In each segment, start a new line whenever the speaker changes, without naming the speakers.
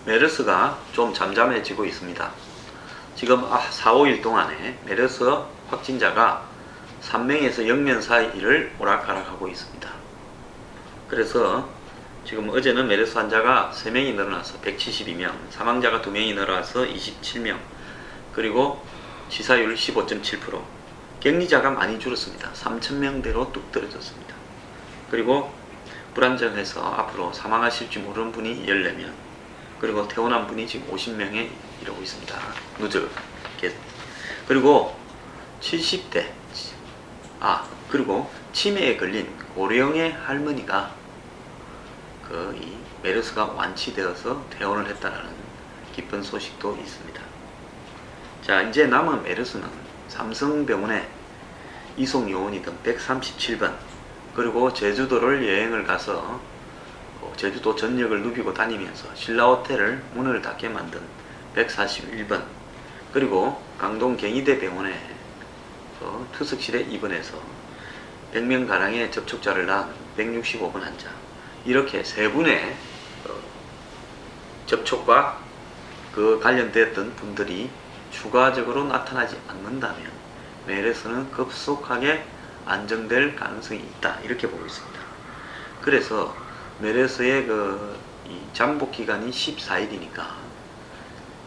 메르스가 좀 잠잠해지고 있습니다. 지금 4, 5일 동안에 메르스 확진자가 3명에서 0명 사이를 오락가락하고 있습니다. 그래서 지금 어제는 메르스 환자가 3명이 늘어나서 172명, 사망자가 2명이 늘어나서 27명, 그리고 치사율 15.7%, 격리자가 많이 줄었습니다. 3,000명대로 뚝 떨어졌습니다. 그리고 불안정해서 앞으로 사망하실지 모르는 분이 14명, 그리고 퇴원한 분이 지금 50명에 이르고 있습니다. 누적. 그리고 70대, 그리고 치매에 걸린 고령의 할머니가 이 메르스가 완치되어서 퇴원을 했다라는 기쁜 소식도 있습니다. 자, 이제 남은 메르스는 삼성병원에 이송 요원이던 137번, 그리고 제주도를 여행을 가서 제주도 전역을 누비고 다니면서 신라호텔을 문을 닫게 만든 141번, 그리고 강동 경희대 병원에 투석실에 입원해서 100명가량의 접촉자를 낳은 165번 환자, 이렇게 세 분의 접촉과 관련되었던 분들이 추가적으로 나타나지 않는다면 메르스는 급속하게 안정될 가능성이 있다, 이렇게 보고 있습니다. 그래서 메르스의 이 잠복 기간이 14일이니까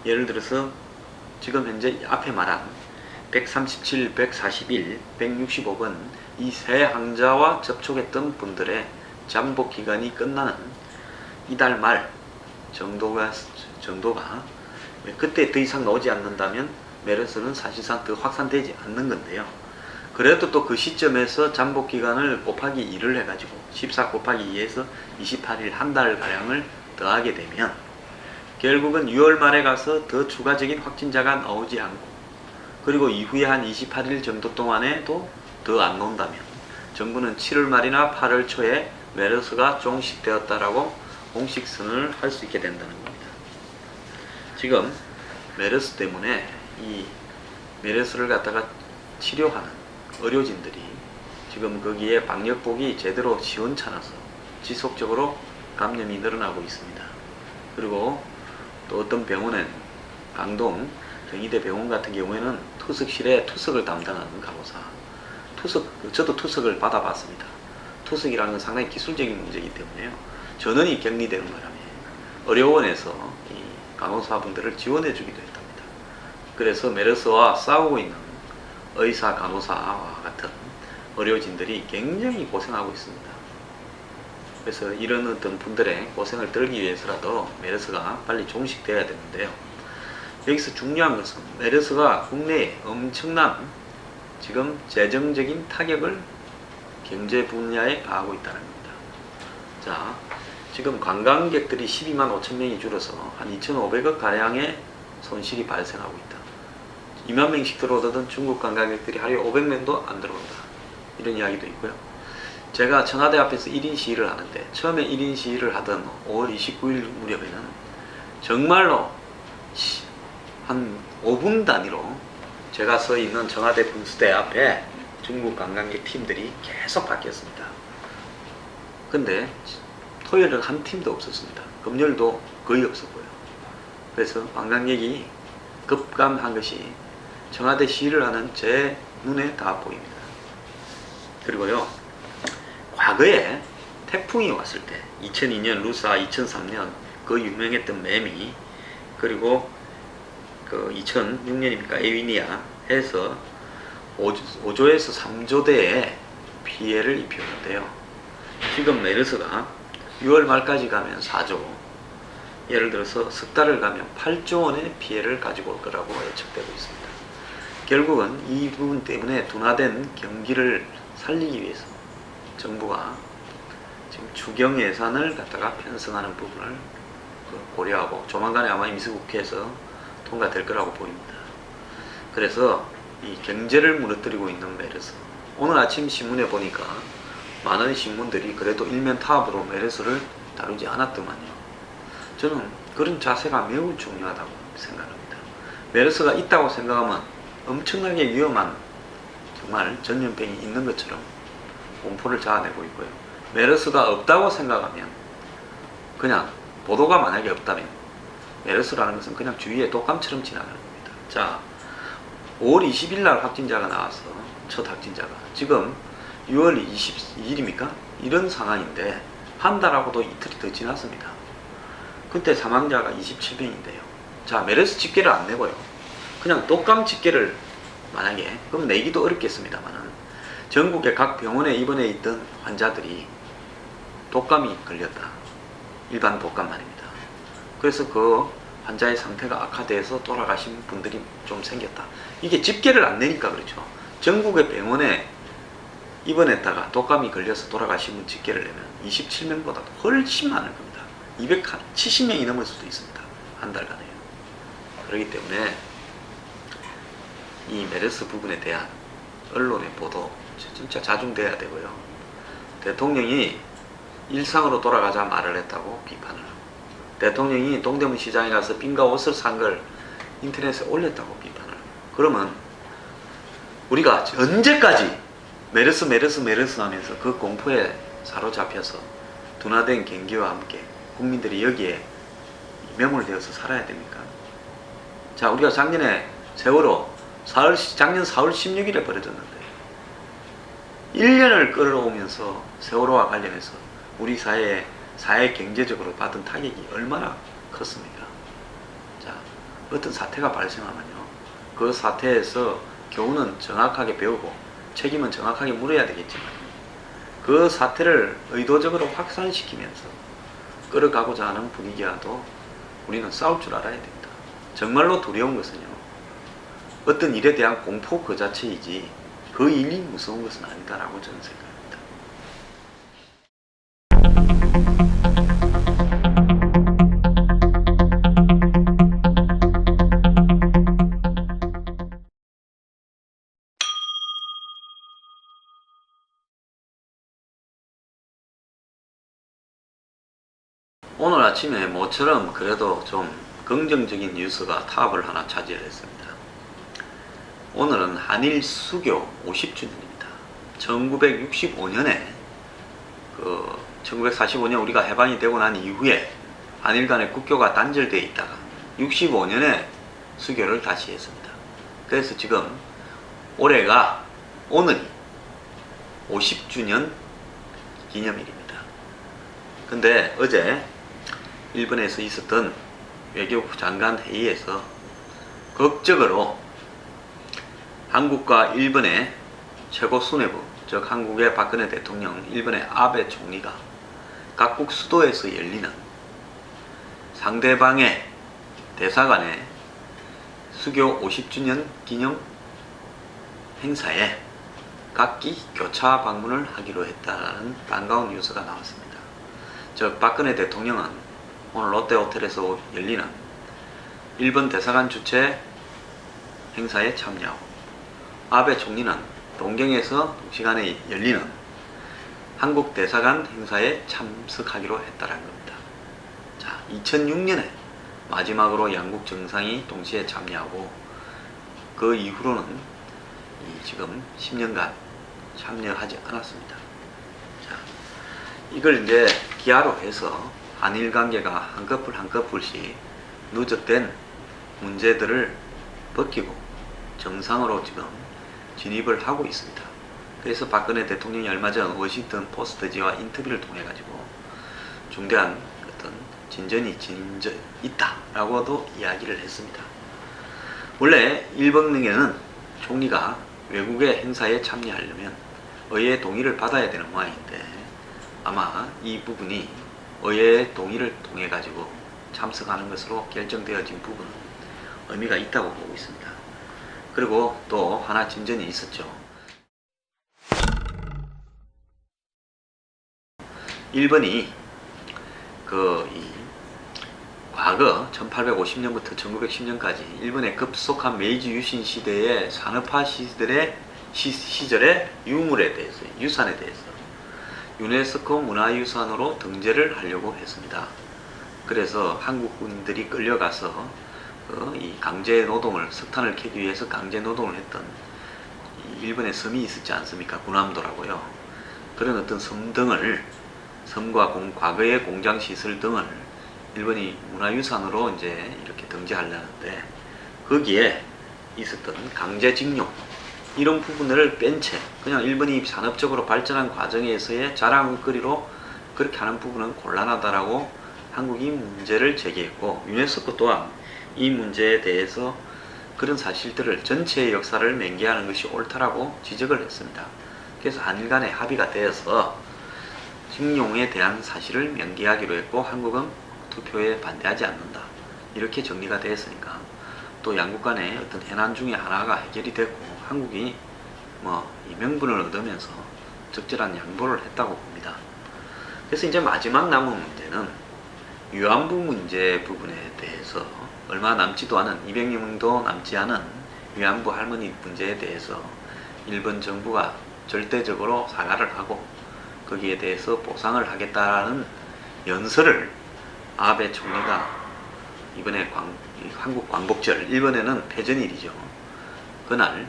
예를 들어서 지금 현재 앞에 말한 137, 141, 165번 이 세 환자와 접촉했던 분들의 잠복 기간이 끝나는 이달 말 정도가 그때 더 이상 나오지 않는다면 메르스는 사실상 더 확산되지 않는 건데요. 그래도 또 그 시점에서 잠복 기간을 곱하기 2를 해가지고 14 곱하기 2에서 28일, 한 달가량을 더하게 되면 결국은 6월 말에 가서 더 추가적인 확진자가 나오지 않고, 그리고 이후에 한 28일 정도 동안에도 더 안 나온다면 정부는 7월 말이나 8월 초에 메르스가 종식되었다라고 공식 선언을 할 수 있게 된다는 겁니다. 지금 메르스 때문에 이 메르스를 갖다가 치료하는 의료진들이 지금 거기에 방역복이 제대로 시원찮아서 지속적으로 감염이 늘어나고 있습니다. 그리고 또 어떤 병원은 강동 경희대 병원 같은 경우에는 투석실에 투석을 담당하는 간호사, 저도 투석을 받아봤습니다. 투석이라는 건 상당히 기술적인 문제이기 때문에요. 전원이 격리되는 바람에 의료원에서 이 간호사분들을 지원해 주기도 했답니다. 그래서 메르스와 싸우고 있는 의사, 간호사와 같은 의료진들이 굉장히 고생하고 있습니다. 그래서 이런 어떤 분들의 고생을 덜기 위해서라도 메르스가 빨리 종식되어야 되는데요. 여기서 중요한 것은 메르스가 국내에 엄청난 지금 재정적인 타격을 경제 분야에 가하고 있다는 겁니다. 자, 지금 관광객들이 12만 5천 명이 줄어서 한 2,500억 가량의 손실이 발생하고 있다. 2만 명씩 들어오던 중국 관광객들이 하루에 500명도 안 들어온다, 이런 이야기도 있고요. 제가 청와대 앞에서 1인 시위를 하는데 처음에 1인 시위를 하던 5월 29일 무렵에는 정말로 한 5분 단위로 제가 서 있는 청와대 분수대 앞에 중국 관광객 팀들이 계속 바뀌었습니다. 근데 토요일은 한 팀도 없었습니다. 금요일도 거의 없었고요. 그래서 관광객이 급감한 것이 청와대 시위를 하는 제 눈에 다 보입니다. 그리고요, 과거에 태풍이 왔을 때 2002년 루사, 2003년 그 유명했던 매미, 그리고 2006년입니까 에위니아 해서 5조에서 3조대의 피해를 입혔는데요. 지금 메르스가 6월 말까지 가면 4조, 예를 들어서 석 달을 가면 8조 원의 피해를 가지고 올 거라고 예측되고 있습니다. 결국은 이 부분 때문에 둔화된 경기를 살리기 위해서 정부가 지금 추경 예산을 갖다가 편성하는 부분을 고려하고 조만간에 아마 임시국회에서 통과될 거라고 보입니다. 그래서 이 경제를 무너뜨리고 있는 메르스, 오늘 아침 신문에 보니까 많은 신문들이 그래도 일면 타압으로 메르스를 다루지 않았더만요. 저는 그런 자세가 매우 중요하다고 생각합니다. 메르스가 있다고 생각하면 엄청나게 위험한 정말 전염병이 있는 것처럼 공포를 자아내고 있고요. 메르스가 없다고 생각하면, 그냥 보도가 만약에 없다면 메르스라는 것은 그냥 주위에 독감처럼 지나가는 겁니다. 자, 5월 20일 날 확진자가 나와서 첫 확진자가 지금 6월 22일입니까? 이런 상황인데 한 달하고도 이틀이 더 지났습니다. 그때 사망자가 27명인데요. 자, 메르스 집계를 안 내고요. 그냥 독감 집계를 만약에 그럼 내기도 어렵겠습니다만은 전국의 각 병원에 입원해 있던 환자들이 독감이 걸렸다. 일반 독감만입니다. 그래서 그 환자의 상태가 악화돼서 돌아가신 분들이 좀 생겼다. 이게 집계를 안 내니까 그렇죠. 전국의 병원에 입원했다가 독감이 걸려서 돌아가신 분 집계를 내면 27명보다도 훨씬 많을 겁니다. 270명이 넘을 수도 있습니다. 한 달간에요. 그렇기 때문에 이 메르스 부분에 대한 언론의 보도 진짜 자중돼야 되고요. 대통령이 일상으로 돌아가자 말을 했다고 비판을 하고, 대통령이 동대문 시장에 가서 빈과 옷을 산 걸 인터넷에 올렸다고 비판을 하고, 그러면 우리가 언제까지 메르스 하면서 그 공포에 사로잡혀서 둔화된 경기와 함께 국민들이 여기에 매몰되어서 살아야 됩니까? 자, 우리가 작년에 세월호 작년 4월 16일에 벌어졌는데 1년을 끌어오면서 세월호와 관련해서 우리 사회 경제적으로 받은 타격이 얼마나 컸습니까? 자, 어떤 사태가 발생하면요, 그 사태에서 교훈은 정확하게 배우고 책임은 정확하게 물어야 되겠지만 그 사태를 의도적으로 확산시키면서 끌어가고자 하는 분위기와도 우리는 싸울 줄 알아야 됩니다. 정말로 두려운 것은요, 어떤 일에 대한 공포 그 자체이지 그 일이 무서운 것은 아니다라고 저는 생각합니다. 오늘 아침에 모처럼 그래도 좀 긍정적인 뉴스가 탑을 하나 차지했습니다. 오늘은 한일 수교 50주년입니다. 1965년에 1945년 우리가 해방이 되고 난 이후에 한일 간의 국교가 단절되어 있다가 65년에 수교를 다시 했습니다. 그래서 지금 올해가 오늘이 50주년 기념일입니다. 근데 어제 일본에서 있었던 외교부 장관 회의에서 극적으로 한국과 일본의 최고 수뇌부, 즉 한국의 박근혜 대통령, 일본의 아베 총리가 각국 수도에서 열리는 상대방의 대사관의 수교 50주년 기념 행사에 각기 교차 방문을 하기로 했다는 반가운 뉴스가 나왔습니다. 즉 박근혜 대통령은 오늘 롯데호텔에서 열리는 일본 대사관 주최 행사에 참여하고, 아베 총리는 동경에서 동시간에 열리는 한국 대사관 행사에 참석하기로 했다는 겁니다. 자, 2006년에 마지막으로 양국 정상이 동시에 참여하고 그 이후로는 지금 10년간 참여하지 않았습니다. 자, 이걸 이제 기하로 해서 한일 관계가 한꺼풀 한꺼풀씩 누적된 문제들을 벗기고 정상으로 지금 진입을 하고 있습니다. 그래서 박근혜 대통령이 얼마 전 워싱턴 포스트지와 인터뷰를 통해 가지고 중대한 어떤 진전이 있다라고도 이야기를 했습니다. 원래 일본에는 총리가 외국의 행사에 참여하려면 의회의 동의를 받아야 되는 모양인데 아마 이 부분이 의회의 동의를 통해 가지고 참석하는 것으로 결정되어진 부분은 의미가 있다고 보고 있습니다. 그리고 또 하나 진전이 있었죠. 일본이 과거 1850년부터 1910년까지 일본의 급속한 메이지 유신 시대의 산업화 시절의 유물에 대해서, 유산에 대해서 유네스코 문화유산으로 등재를 하려고 했습니다. 그래서 한국군들이 끌려가서 이 강제 노동을, 석탄을 캐기 위해서 강제 노동을 했던 일본의 섬이 있었지 않습니까? 군함도라고요. 그런 어떤 섬 등을, 섬과 과거의 공장 시설 등을 일본이 문화유산으로 이제 이렇게 등재하려는데 거기에 있었던 강제징용 이런 부분을 뺀 채 그냥 일본이 산업적으로 발전한 과정에서의 자랑거리로 그렇게 하는 부분은 곤란하다라고 한국이 문제를 제기했고, 유네스코 또한 이 문제에 대해서 그런 사실들을 전체의 역사를 맹개하는 것이 옳다라고 지적을 했습니다. 그래서 한일 간에 합의가 되어서 징용에 대한 사실을 명기하기로 했고, 한국은 투표에 반대하지 않는다 이렇게 정리가 되었으니까 또 양국 간의 어떤 해난 중에 하나가 해결이 됐고, 한국이 이 명분을 얻으면서 적절한 양보를 했다고 봅니다. 그래서 이제 마지막 남은 문제는 위안부 문제 부분에 대해서 얼마 남지도 않은 200여 명도 남지 않은 위안부 할머니 문제에 대해서 일본 정부가 절대적으로 사과를 하고 거기에 대해서 보상을 하겠다는 연설을 아베 총리가 이번에 한국 광복절, 일본에는 폐전일이죠. 그날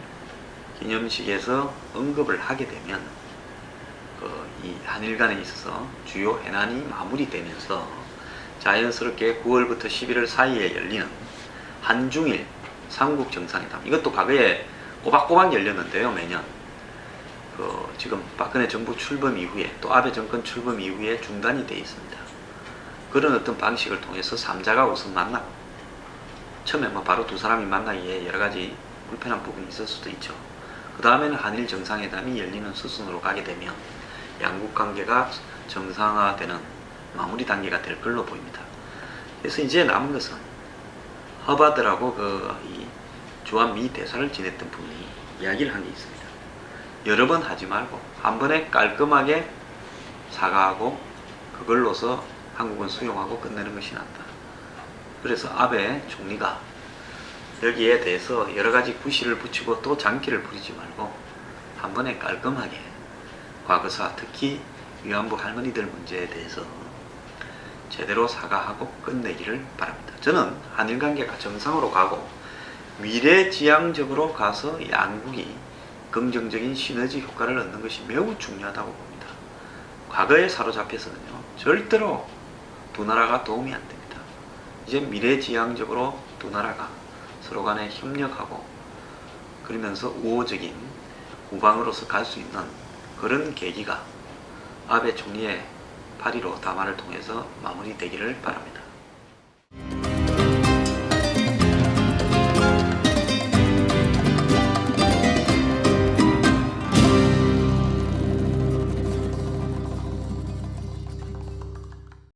기념식에서 언급을 하게 되면 이 한일 간에 있어서 주요 해난이 마무리되면서 자연스럽게 9월부터 11월 사이에 열리는 한중일 삼국 정상회담, 이것도 과거에 꼬박꼬박 열렸는데요, 매년. 지금 박근혜 정부 출범 이후에 또 아베 정권 출범 이후에 중단이 되어 있습니다. 그런 어떤 방식을 통해서 3자가 우선 만나고, 처음에 바로 두 사람이 만나기에 여러 가지 불편한 부분이 있을 수도 있죠. 그 다음에는 한일 정상회담이 열리는 수순으로 가게 되면 양국 관계가 정상화되는 마무리 단계가 될 걸로 보입니다. 그래서 이제 남은 것은 허바드라고 이 주한 미 대사를 지냈던 분이 이야기를 한 게 있습니다. 여러 번 하지 말고 한 번에 깔끔하게 사과하고 그걸로서 한국은 수용하고 끝내는 것이 낫다. 그래서 아베 총리가 여기에 대해서 여러 가지 구실을 붙이고 또 장기를 부리지 말고 한 번에 깔끔하게 과거사, 특히 위안부 할머니들 문제에 대해서 제대로 사과하고 끝내기를 바랍니다. 저는 한일 관계가 정상으로 가고 미래지향적으로 가서 양국이 긍정적인 시너지 효과를 얻는 것이 매우 중요하다고 봅니다. 과거에 사로잡혀서는요, 절대로 두 나라가 도움이 안 됩니다. 이제 미래지향적으로 두 나라가 서로 간에 협력하고 그러면서 우호적인 우방으로서 갈 수 있는 그런 계기가 아베 총리의 8.15 담화를 통해서 마무리되기를 바랍니다.